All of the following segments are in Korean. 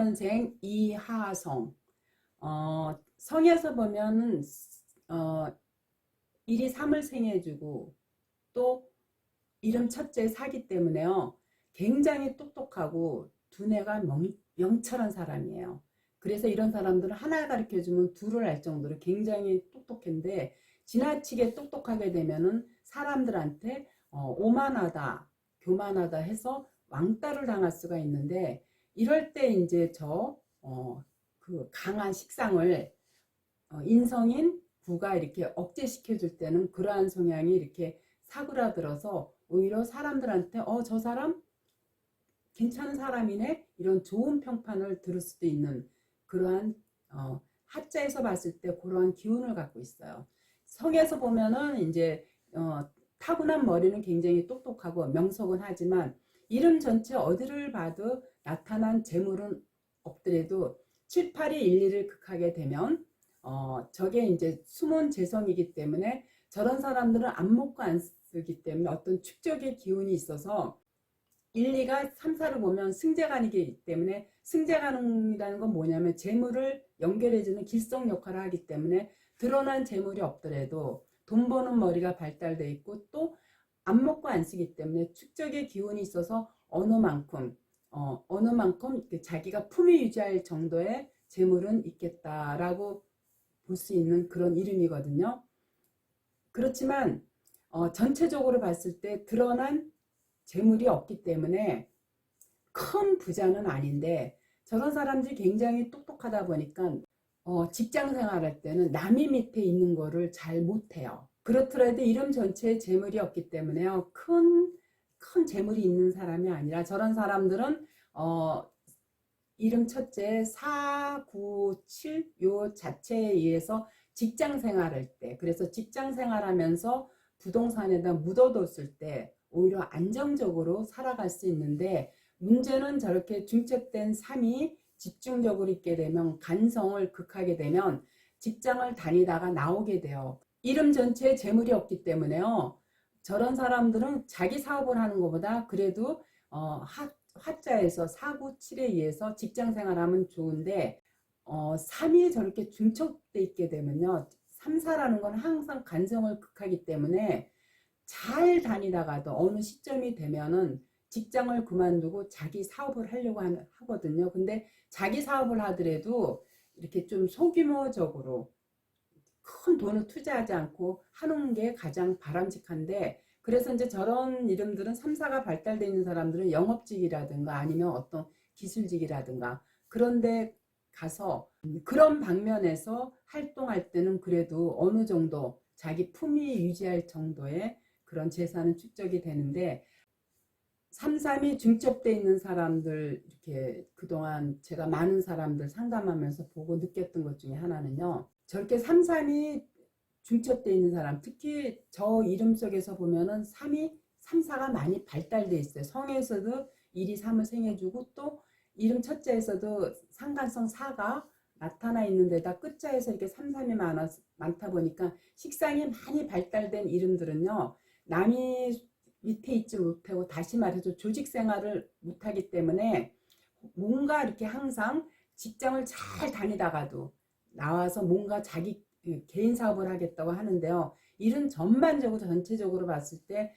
김선생, 이하성. 성에서 보면은 1이 3을 생해주고 또 이름 첫째 사기 때문에요. 굉장히 똑똑하고 두뇌가 명철한 사람이에요. 그래서 이런 사람들은 하나 가르쳐주면 둘을 알 정도로 굉장히 똑똑한데, 지나치게 똑똑하게 되면은 사람들한테 오만하다, 교만하다 해서 왕따를 당할 수가 있는데, 이럴 때 이제 그 강한 식상을 인성인 부가 이렇게 억제시켜 줄 때는 그러한 성향이 이렇게 사그라들어서 오히려 사람들한테 저 사람 괜찮은 사람이네, 이런 좋은 평판을 들을 수도 있는 그러한 하자에서 봤을 때 그러한 기운을 갖고 있어요. 성에서 보면은 이제 타고난 머리는 굉장히 똑똑하고 명석은 하지만 이름 전체 어디를 봐도 나타난 재물은 없더라도 7, 8이 1, 2를 극하게 되면 저게 이제 숨은 재성이기 때문에 저런 사람들은 안 먹고 안 쓰기 때문에 어떤 축적의 기운이 있어서 1, 2가 3, 4를 보면 승재간이기 때문에, 승재간이라는 건 뭐냐면 재물을 연결해주는 길성 역할을 하기 때문에 드러난 재물이 없더라도 돈 버는 머리가 발달돼 있고 또 안 먹고 안 쓰기 때문에 축적의 기운이 있어서 어느 만큼 자기가 품위 유지할 정도의 재물은 있겠다라고 볼 수 있는 그런 이름이거든요. 그렇지만 전체적으로 봤을 때 드러난 재물이 없기 때문에 큰 부자는 아닌데, 저런 사람들이 굉장히 똑똑하다 보니까 직장 생활할 때는 남이 밑에 있는 거를 잘 못해요. 그렇더라도 이름 전체에 재물이 없기 때문에요, 큰 재물이 있는 사람이 아니라 저런 사람들은 이름 첫째 4, 9, 7 요 자체에 의해서 직장 생활할 때, 그래서 직장 생활하면서 부동산에다 묻어뒀을 때 오히려 안정적으로 살아갈 수 있는데, 문제는 저렇게 중첩된 3이 집중적으로 있게 되면, 간성을 극하게 되면 직장을 다니다가 나오게 돼요. 이름 전체에 재물이 없기 때문에요, 저런 사람들은 자기 사업을 하는 것보다 그래도 화자에서 4, 9, 7에 의해서 직장 생활하면 좋은데 3이 저렇게 중첩돼 있게 되면요, 3, 4라는 건 항상 간성을 극하기 때문에 잘 다니다가도 어느 시점이 되면은 직장을 그만두고 자기 사업을 하려고 하거든요. 근데 자기 사업을 하더라도 이렇게 좀 소규모적으로 큰 돈을 투자하지 않고 하는 게 가장 바람직한데, 그래서 이제 저런 이름들은 3, 4가 발달되어 있는 사람들은 영업직이라든가 아니면 어떤 기술직이라든가 그런데 가서 그런 방면에서 활동할 때는 그래도 어느 정도 자기 품위 유지할 정도의 그런 재산은 축적이 되는데, 3, 3이 중첩되어 있는 사람들, 이렇게 그동안 제가 많은 사람들 상담하면서 보고 느꼈던 것 중에 하나는요, 저렇게 3, 3이 중첩되어 있는 사람, 특히 저 이름 속에서 보면은 3이 3, 4가 많이 발달돼 있어요. 성에서도 1이 3을 생해주고 또 이름 첫자에서도 상관성 4가 나타나 있는 데다 끝자에서 이렇게 3, 3이 많다 보니까 식상이 많이 발달된 이름들은요, 남이 밑에 있지 못하고, 다시 말해서 조직 생활을 못하기 때문에 뭔가 이렇게 항상 직장을 잘 다니다가도 나와서 뭔가 자기 개인 사업을 하겠다고 하는데요, 이런 전반적으로 전체적으로 봤을 때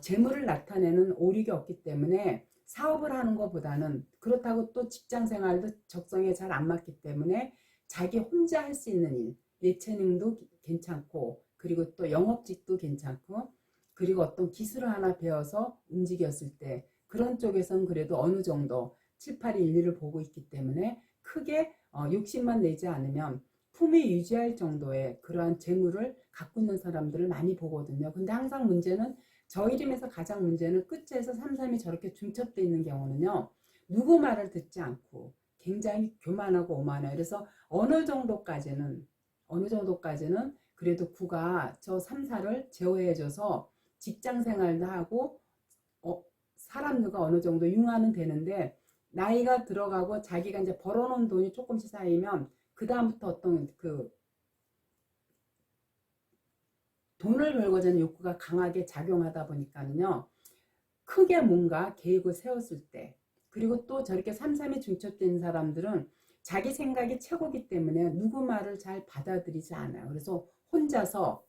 재물을 나타내는 오력이 없기 때문에 사업을 하는 것보다는, 그렇다고 또 직장 생활도 적성에 잘 안 맞기 때문에 자기 혼자 할 수 있는 일, 예체능도 괜찮고 그리고 또 영업직도 괜찮고 그리고 어떤 기술을 하나 배워서 움직였을 때 그런 쪽에서는 그래도 어느 정도 7, 8이 1, 2를 보고 있기 때문에 크게 욕심만 내지 않으면 품위 유지할 정도의 그러한 재물을 갖고 있는 사람들을 많이 보거든요. 근데 항상 문제는, 저 이름에서 가장 문제는 끝에서 3, 3이 저렇게 중첩되어 있는 경우는요, 누구 말을 듣지 않고 굉장히 교만하고 오만해요. 그래서 어느 정도까지는 그래도 구가 저 3, 4를 제어해줘서 직장 생활도 하고 사람들과 어느 정도 융화는 되는데, 나이가 들어가고 자기가 이제 벌어놓은 돈이 조금씩 쌓이면 그 다음부터 어떤 그 돈을 벌고자 하는 욕구가 강하게 작용하다 보니까는요, 크게 뭔가 계획을 세웠을 때 그리고 또 저렇게 삼삼이 중첩된 사람들은 자기 생각이 최고기 때문에 누구 말을 잘 받아들이지 않아요. 그래서 혼자서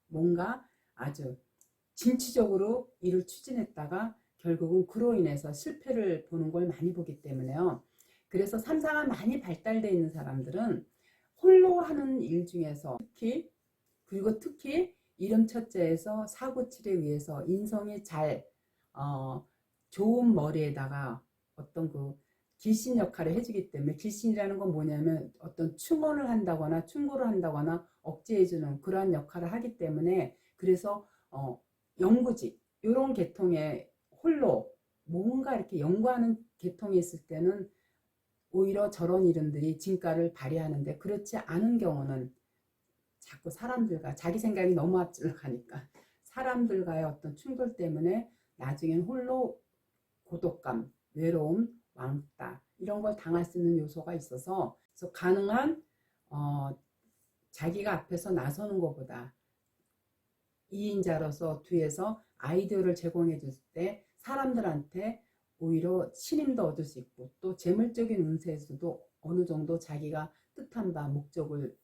뭔가 아주 진취적으로 일을 추진했다가 결국은 그로 인해서 실패를 보는 걸 많이 보기 때문에요. 그래서 삼사가 많이 발달되어 있는 사람들은 홀로 하는 일 중에서 특히 이름 첫째에서 사고칠에 의해서 인성이 잘 좋은 머리에다가 어떤 그 길신 역할을 해주기 때문에, 길신이라는 건 뭐냐면 어떤 충원을 한다거나 충고를 한다거나 억제해주는 그러한 역할을 하기 때문에, 그래서 연구직 이런 계통의 홀로 뭔가 이렇게 연구하는 계통이 있을 때는 오히려 저런 이름들이 진가를 발휘하는데, 그렇지 않은 경우는 자꾸 사람들과 자기 생각이 너무 앞질러 가니까 사람들과의 어떤 충돌 때문에 나중엔 홀로 고독감, 외로움, 왕따 이런 걸 당할 수 있는 요소가 있어서, 그래서 가능한 자기가 앞에서 나서는 것보다 2인자로서 뒤에서 아이디어를 제공해 줄 때 사람들한테 오히려 신임도 얻을 수 있고, 또 재물적인 운세에서도 어느 정도 자기가 뜻한 바 목적을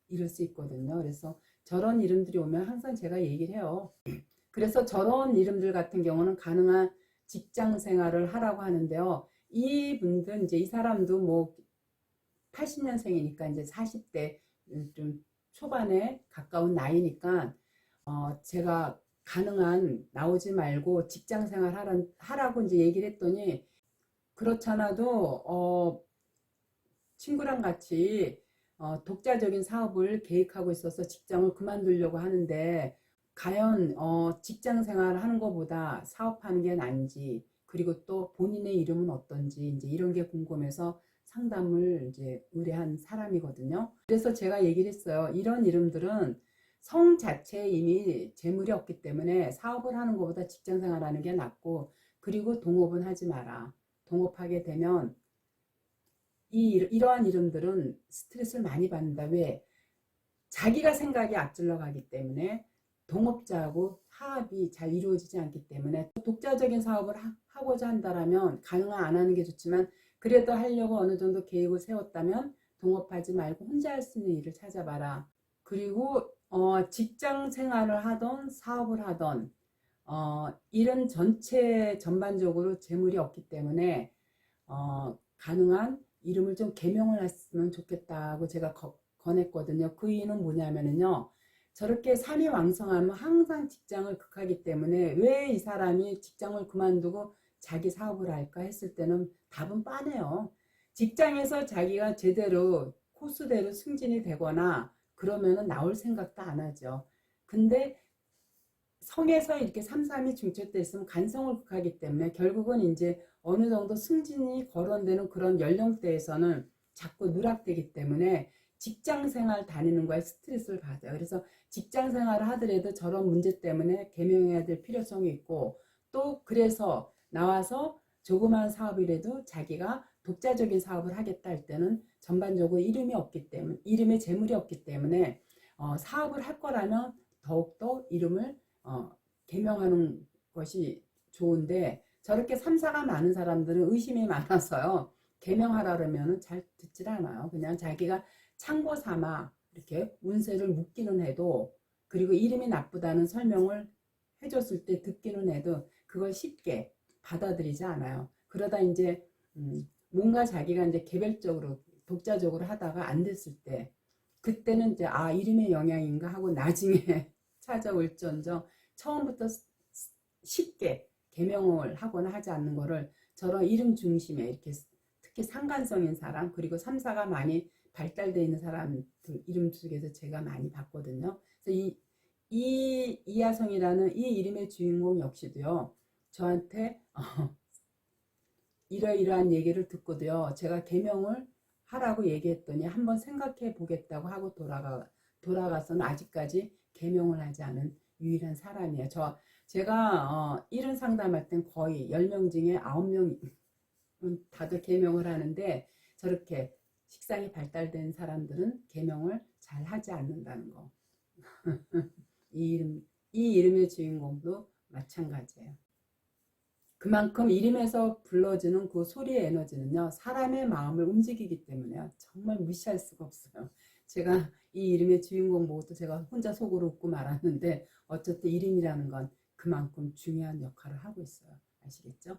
이룰 수 있거든요. 그래서 저런 이름들이 오면 항상 제가 얘기를 해요. 그래서 저런 이름들 같은 경우는 가능한 직장 생활을 하라고 하는데요. 이분들 이제 이 사람도 뭐 80년생이니까 이제 40대 좀 초반에 가까운 나이니까 제가 가능한 나오지 말고 직장 생활 하라고 이제 얘기를 했더니, 그렇잖아도 친구랑 같이 독자적인 사업을 계획하고 있어서 직장을 그만두려고 하는데, 과연 직장 생활 하는 것보다 사업하는 게 나은지, 그리고 또 본인의 이름은 어떤지 이제 이런 게 궁금해서 상담을 이제 의뢰한 사람이거든요. 그래서 제가 얘기를 했어요. 이런 이름들은 성 자체에 이미 재물이 없기 때문에 사업을 하는 것보다 직장 생활하는 게 낫고, 그리고 동업은 하지 마라. 동업하게 되면 이러한 이름들은 스트레스를 많이 받는다. 왜? 자기가 생각이 앞질러 가기 때문에 동업자하고 화합이 잘 이루어지지 않기 때문에, 독자적인 사업을 하고자 한다면 가능한 안 하는 게 좋지만, 그래도 하려고 어느 정도 계획을 세웠다면 동업하지 말고 혼자 할 수 있는 일을 찾아봐라. 그리고 직장 생활을 하던 사업을 하던 일은 전체 전반적으로 재물이 없기 때문에 가능한 이름을 좀 개명을 했으면 좋겠다고 제가 권했거든요. 그 이유는 뭐냐면요, 저렇게 산이 왕성하면 항상 직장을 극하기 때문에 왜 이 사람이 직장을 그만두고 자기 사업을 할까 했을 때는 답은 빠네요. 직장에서 자기가 제대로 코스대로 승진이 되거나 그러면은 나올 생각도 안 하죠. 근데 성에서 이렇게 삼삼이 중첩돼 있으면 간성을 극하기 때문에 결국은 이제 어느 정도 승진이 거론되는 그런 연령대에서는 자꾸 누락되기 때문에 직장 생활 다니는 거에 스트레스를 받아요. 그래서 직장 생활을 하더라도 저런 문제 때문에 개명해야 될 필요성이 있고, 또 그래서 나와서 조그마한 사업이라도 자기가 독자적인 사업을 하겠다 할 때는 전반적으로 이름의 재물이 없기 때문에 사업을 할 거라면 더욱더 이름을 개명하는 것이 좋은데, 저렇게 삼사가 많은 사람들은 의심이 많아서요, 개명하라 그러면 잘 듣질 않아요. 그냥 자기가 참고 삼아 이렇게 운세를 묻기는 해도, 그리고 이름이 나쁘다는 설명을 해줬을 때 듣기는 해도 그걸 쉽게 받아들이지 않아요. 그러다 이제 뭔가 자기가 이제 개별적으로 독자적으로 하다가 안 됐을 때, 그때는 이제 이름의 영향인가 하고 나중에 찾아올지언정 처음부터 쉽게 개명을 하거나 하지 않는 거를, 저런 이름 중심에 이렇게 특히 상관성인 사람, 그리고 삼사가 많이 발달되어 있는 사람들 이름 중에서 제가 많이 봤거든요. 그래서 이 이하성이라는 이 이름의 주인공 역시도요, 저한테 이러이러한 얘기를 듣고도요, 제가 개명을 하라고 얘기했더니 한번 생각해 보겠다고 하고 돌아가서는 아직까지 개명을 하지 않은 유일한 사람이에요. 제가 이런 상담할 땐 거의 10명 중에 9명 다들 개명을 하는데, 저렇게 식상이 발달된 사람들은 개명을 잘 하지 않는다는 거. 이 이름의 주인공도 마찬가지예요. 그만큼 이름에서 불러주는 그 소리의 에너지는요, 사람의 마음을 움직이기 때문에 정말 무시할 수가 없어요. 제가 이 이름의 주인공 보고 제가 혼자 속으로 웃고 말았는데, 어쨌든 이름이라는 건 그만큼 중요한 역할을 하고 있어요. 아시겠죠?